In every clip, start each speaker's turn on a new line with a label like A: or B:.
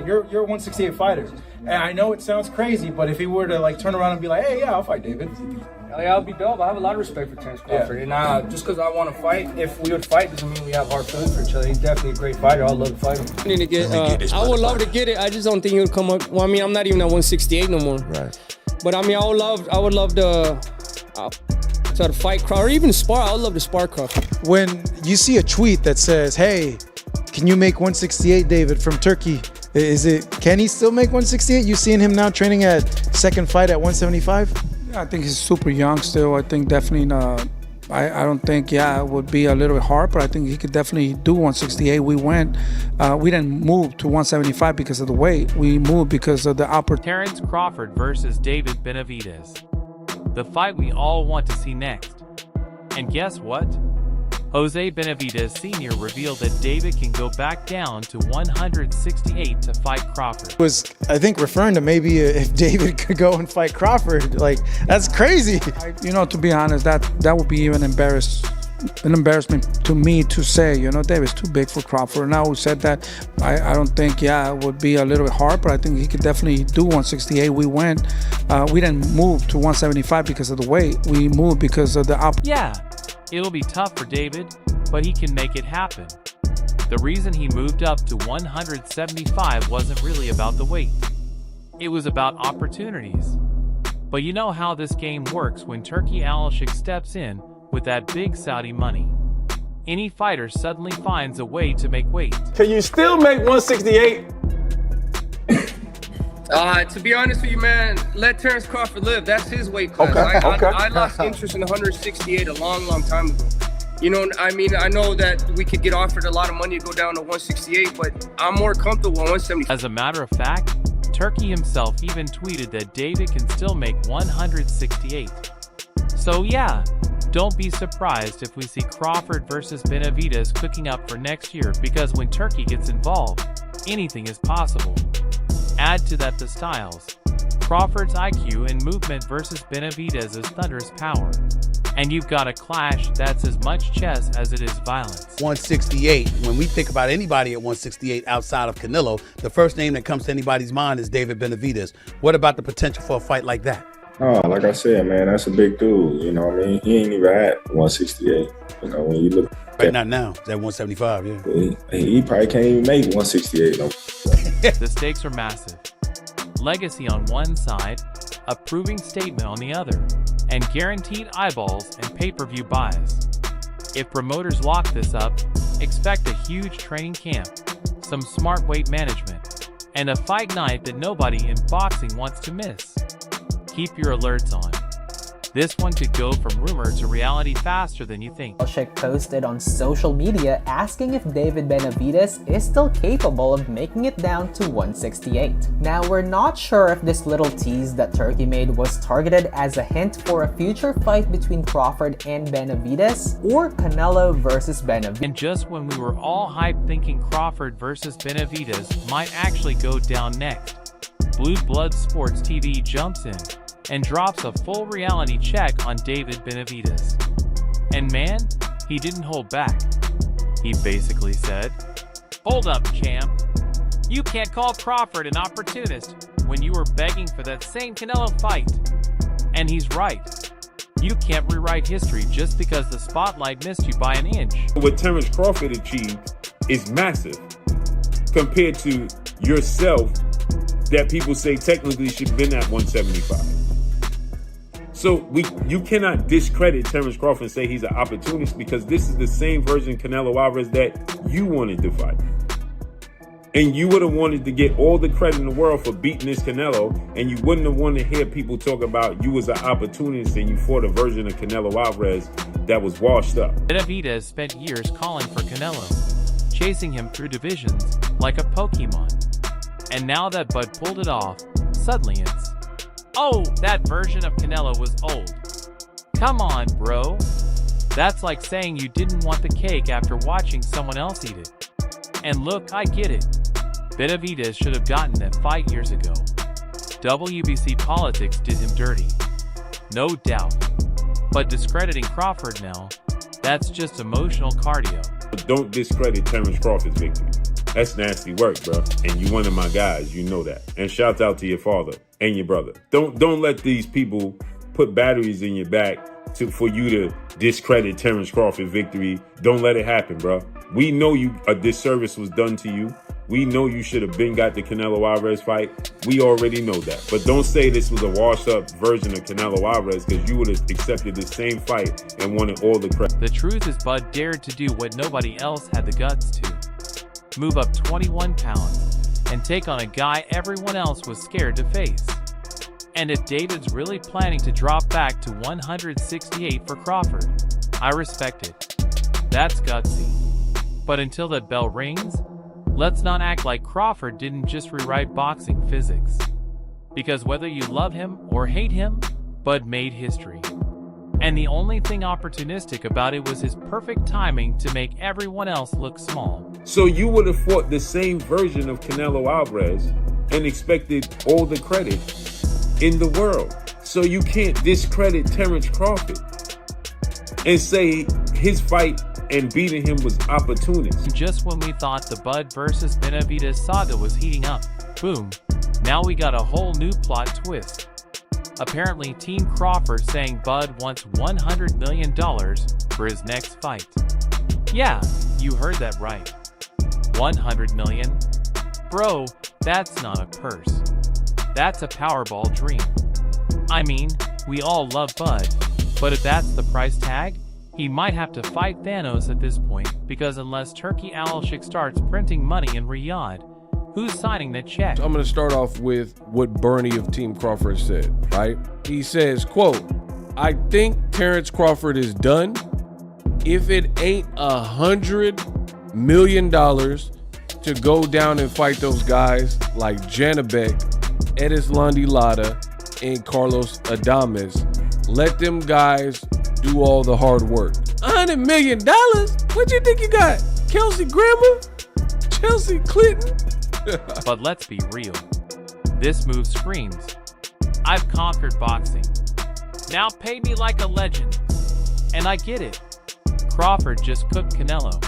A: You're a 168 fighter, and I know it sounds crazy, but if he were to like turn around and be like, "Hey, yeah, I'll fight David,"
B: like, I would be dope. I have a lot of respect for Terence Crawford, and just because I want to fight, if we would fight, doesn't mean we have hard feelings for each other. He's definitely a great fighter. I'd love to fight him.
C: I need to get. I would love to get it. I just don't think he'll come up. Well, I mean, I'm not even at 168 no more.
D: Right.
C: But I mean, I would love to. Try to fight Crawford, or even spar. I would love to spar Crawford.
E: When you see a tweet that says, "Hey, can you make 168, David from Turkey?" Can he still make 168? You seeing him now training at second fight at 175?
F: Yeah, I think he's super young still. I think definitely, I don't think, it would be a little bit hard, but I think he could definitely do 168. We didn't move to 175 because of the weight. We moved because of the opportunity.
G: Terence Crawford versus David Benavidez. The fight we all want to see next. And guess what? Jose Benavidez Sr. revealed that David can go back down to 168 to fight Crawford.
E: Was, I think, referring to maybe if David could go and fight Crawford. Like, that's crazy.
F: To be honest, that would be even an embarrassment to me to say, David's too big for Crawford. Now who said that, I don't think, it would be a little bit hard, but I think he could definitely do 168. We didn't move to 175 because of the weight. We moved because of the opportunity.
G: Yeah. It'll be tough for David, but he can make it happen. The reason he moved up to 175 wasn't really about the weight. It was about opportunities. But you know how this game works when Turki Alashik steps in with that big Saudi money. Any fighter suddenly finds a way to make weight.
H: Can you still make 168?
B: To be honest with you, man, let Terence Crawford live. That's his weight class.
H: Okay.
B: I lost interest in 168 a long time ago. I know that we could get offered a lot of money to go down to 168, but I'm more comfortable at 170.
G: As a matter of fact, Turki himself even tweeted that David can still make 168. So yeah, don't be surprised if we see Crawford versus Benavidez cooking up for next year, because when Turki gets involved, anything is possible. Add to that the styles, Crawford's IQ and movement versus Benavidez's thunderous power, and you've got a clash that's as much chess as it is violence.
D: 168, when we think about anybody at 168 outside of Canelo, the first name that comes to anybody's mind is David Benavidez. What about the potential for a fight like that?
I: Oh, like I said, man, that's a big dude. You know what I mean? He ain't even at 168. When you look
D: right now, it's at 175, yeah.
I: He probably can't even make 168.
G: The stakes are massive. Legacy on one side, a proving statement on the other, and guaranteed eyeballs and pay-per-view buys. If promoters lock this up, expect a huge training camp, some smart weight management, and a fight night that nobody in boxing wants to miss. Keep your alerts on. This one could go from rumor to reality faster than you think.
J: Alashik posted on social media asking if David Benavidez is still capable of making it down to 168. Now, we're not sure if this little tease that Turki made was targeted as a hint for a future fight between Crawford and Benavidez, or Canelo versus Benavidez.
G: And just when we were all hyped thinking Crawford versus Benavidez might actually go down next, Blue Blood Sports TV jumps in and drops a full reality check on David Benavidez. And man, he didn't hold back. He basically said, "Hold up, champ. You can't call Crawford an opportunist when you were begging for that same Canelo fight." And he's right. You can't rewrite history just because the spotlight missed you by an inch.
H: What Terence Crawford achieved is massive compared to yourself that people say technically should have been at 175. So you cannot discredit Terence Crawford and say he's an opportunist, because this is the same version Canelo Alvarez that you wanted to fight. And you would have wanted to get all the credit in the world for beating this Canelo, and you wouldn't have wanted to hear people talk about you as an opportunist and you fought a version of Canelo Alvarez that was washed up.
G: Benavidez spent years calling for Canelo, chasing him through divisions like a Pokemon. And now that Bud pulled it off, suddenly it's, "Oh, that version of Canelo was old." Come on, bro. That's like saying you didn't want the cake after watching someone else eat it. And look, I get it. Benavidez should have gotten that fight years ago. WBC politics did him dirty. No doubt. But discrediting Crawford now, that's just emotional cardio.
H: Don't discredit Terence Crawford's victory. That's nasty work, bro. And you one of my guys, you know that. And shout out to your father and your brother. Don't let these people put batteries in your back for you to discredit Terence Crawford's victory. Don't let it happen, bro. We know a disservice was done to you. We know you should have been got the Canelo Alvarez fight. We already know that. But don't say this was a washed-up version of Canelo Alvarez, because you would have accepted the same fight and wanted all the credit.
G: The truth is Bud dared to do what nobody else had the guts to. Move up 21 pounds and take on a guy everyone else was scared to face. And if David's really planning to drop back to 168 for Crawford, I respect it. That's gutsy. But until that bell rings, let's not act like Crawford didn't just rewrite boxing physics. Because whether you love him or hate him, Bud made history. And the only thing opportunistic about it was his perfect timing to make everyone else look small.
H: So you would have fought the same version of Canelo Alvarez and expected all the credit in the world. So you can't discredit Terence Crawford and say his fight and beating him was opportunist.
G: Just when we thought the Bud versus Benavidez saga was heating up, boom, now we got a whole new plot twist. Apparently Team Crawford saying Bud wants $100 million for his next fight. Yeah, you heard that right. 100 million? Bro, that's not a purse. That's a Powerball dream. I mean, we all love Bud, but if that's the price tag, he might have to fight Thanos at this point, because unless Turkey Al-Sheikh starts printing money in Riyadh, who's signing the check?
K: I'm going to start off with what Bernie of Team Crawford said, right? He says, quote, "I think Terence Crawford is done. If it ain't $100 million to go down and fight those guys like Janabek, Edislandi Lara, and Carlos Adames, let them guys do all the hard work." $100 million? What you think you got? Kelsey Grammer? Chelsea Clinton?
G: But let's be real. This move screams, I've conquered boxing. Now pay me like a legend. And I get it. Crawford just cooked Canelo.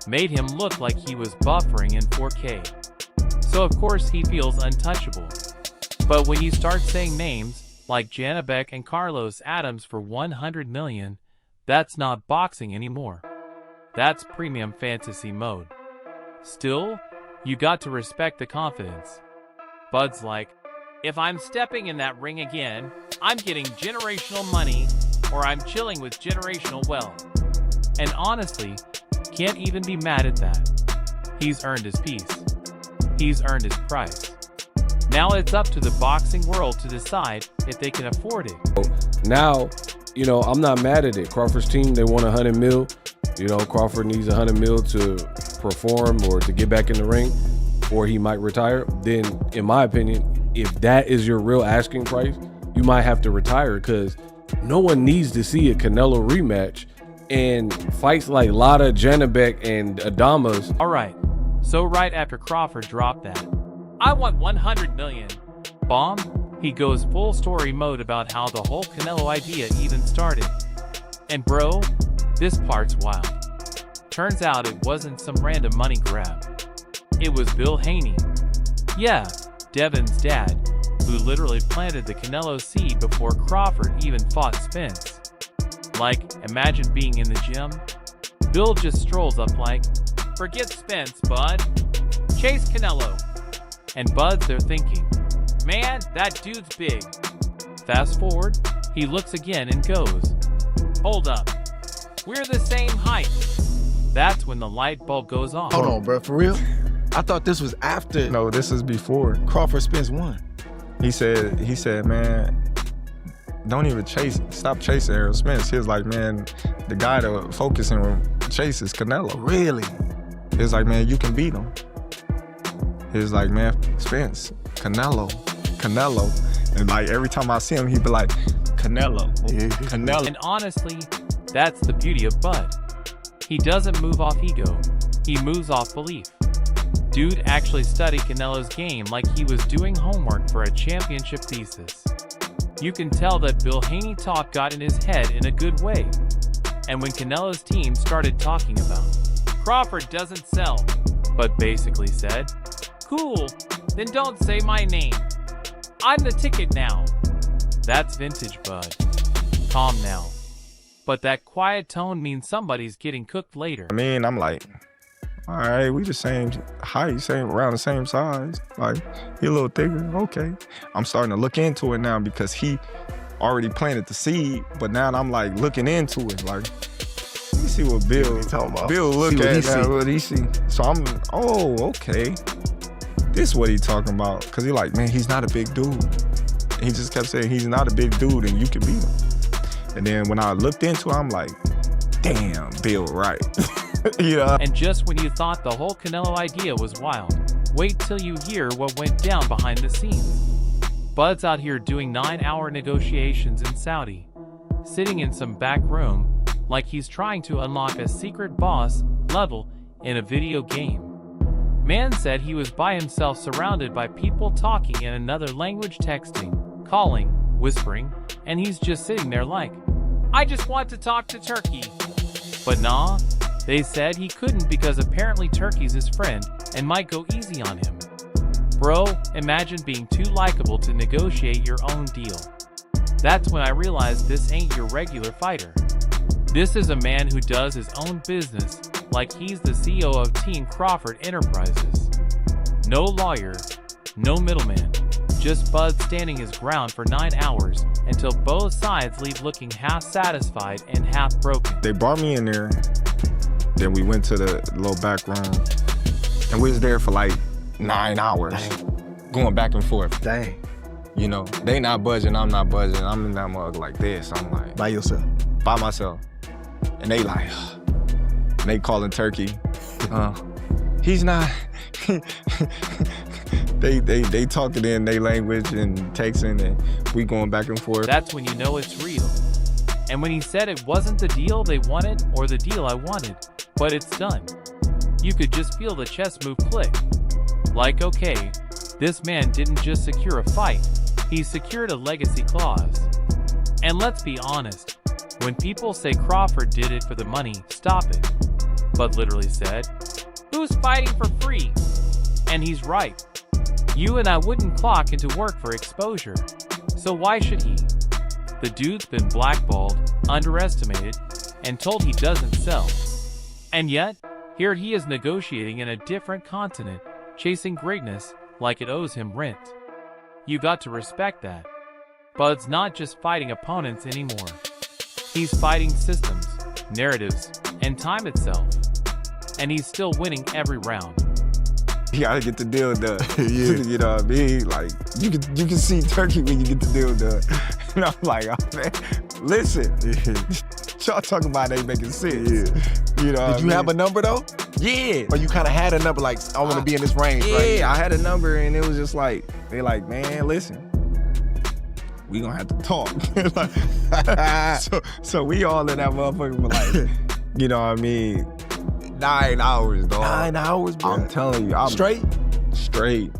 G: Made him look like he was buffering in 4K. So of course he feels untouchable. But when you start saying names like Janabek and Carlos Adams for 100 million, that's not boxing anymore. That's premium fantasy mode. Still, you got to respect the confidence. Bud's like, if I'm stepping in that ring again, I'm getting generational money, or I'm chilling with generational wealth. And honestly, can't even be mad at that. He's earned his piece. He's earned his price. Now it's up to the boxing world to decide if they can afford it.
K: Now, I'm not mad at it. Crawford's team, they want 100 mil. Crawford needs 100 mil to perform or to get back in the ring, or he might retire. Then, in my opinion, if that is your real asking price, you might have to retire, because no one needs to see a Canelo rematch. And fights like Lara, Janabek, and Adames.
G: All right, so right after Crawford dropped that, I want 100 million bomb, he goes full story mode about how the whole Canelo idea even started. And bro, this part's wild. Turns out it wasn't some random money grab. It was Bill Haney. Yeah, Devin's dad, who literally planted the Canelo seed before Crawford even fought Spence. Like, imagine being in the gym. Bill just strolls up like, forget Spence, bud. Chase Canelo. And Bud's there thinking, man, that dude's big. Fast forward, he looks again and goes, hold up, we're the same height. That's when the light bulb goes on.
L: Hold on, bro, for real? I thought this was after.
M: No, this is before.
L: Crawford Spence won.
M: He said, man, don't even stop chasing Errol Spence. He was like, man, the guy to focus on chase is Canelo.
L: Really?
M: He was like, man, you can beat him. He was like, man, Spence, Canelo. And like every time I see him, he'd be like, Canelo.
G: And honestly, that's the beauty of Bud. He doesn't move off ego, he moves off belief. Dude actually studied Canelo's game like he was doing homework for a championship thesis. You can tell that Bill Haney talk got in his head in a good way. And when Canelo's team started talking about Crawford doesn't sell, Bud basically said, "Cool, then don't say my name. I'm the ticket now." That's vintage Bud. Calm now. But that quiet tone means somebody's getting cooked later.
M: I mean, I'm like, all right, we the same height, around the same size. Like, he a little thicker, okay. I'm starting to look into it now because he already planted the seed, but now I'm like looking into it. Like, let me see what Bill talking about. Bill look at now, what he see. So I'm, oh, okay. This what he talking about. Cause he like, man, he's not a big dude. And he just kept saying he's not a big dude and you can beat him. And then when I looked into it, I'm like, damn, Bill right. You know?
G: And just when you thought the whole Canelo idea was wild, wait till you hear what went down behind the scenes. Bud's out here doing 9-hour negotiations in Saudi, sitting in some back room like he's trying to unlock a secret boss level in a video game. Man said he was by himself surrounded by people talking in another language, texting, calling, whispering, and he's just sitting there like, "I just want to talk to Turkey." But nah, they said he couldn't because apparently Turkey's his friend and might go easy on him. Bro, imagine being too likable to negotiate your own deal. That's when I realized this ain't your regular fighter. This is a man who does his own business like he's the CEO of Team Crawford Enterprises. No lawyer, no middleman, just Bud standing his ground for 9 hours until both sides leave looking half satisfied and half broken.
M: They brought me in there, then we went to the little back room, and we was there for like 9 hours, going back and forth.
L: Dang.
M: You know, they not budging, I'm not budging. I'm in that mug like this. I'm like,
L: By yourself?
M: By myself. And they like, and they calling Turkey. He's not. They talking in their language and texting, and we going back and forth.
G: That's when you know it's real. And when he said it wasn't the deal they wanted or the deal I wanted, but it's done, you could just feel the chess move click. Like, okay, this man didn't just secure a fight, he secured a legacy clause. And let's be honest, when people say Crawford did it for the money, stop it. Bud literally said, "Who's fighting for free?" And he's right. You and I wouldn't clock into work for exposure. So why should he? The dude's been blackballed, underestimated, and told he doesn't sell. And yet, here he is negotiating in a different continent, chasing greatness like it owes him rent. You got to respect that. Bud's not just fighting opponents anymore. He's fighting systems, narratives, and time itself. And he's still winning every round.
M: You gotta get the deal done. Yeah. You know what I mean? Like, you can see Turkey when you get the deal done. And I'm like, oh man, listen. Y'all talking about ain't making sense. Yeah. You know
L: Did you have a number though?
M: Yeah.
L: Or you kind of had a number like, I want to be in this range, right?
M: Yeah, I had a number and it was just like, they like, man, listen. We gonna have to talk. so we all in that motherfucker, but like, you know what I mean? 9 hours, dog.
L: 9 hours, bro.
M: I'm telling you. I'm
L: straight?
M: Straight.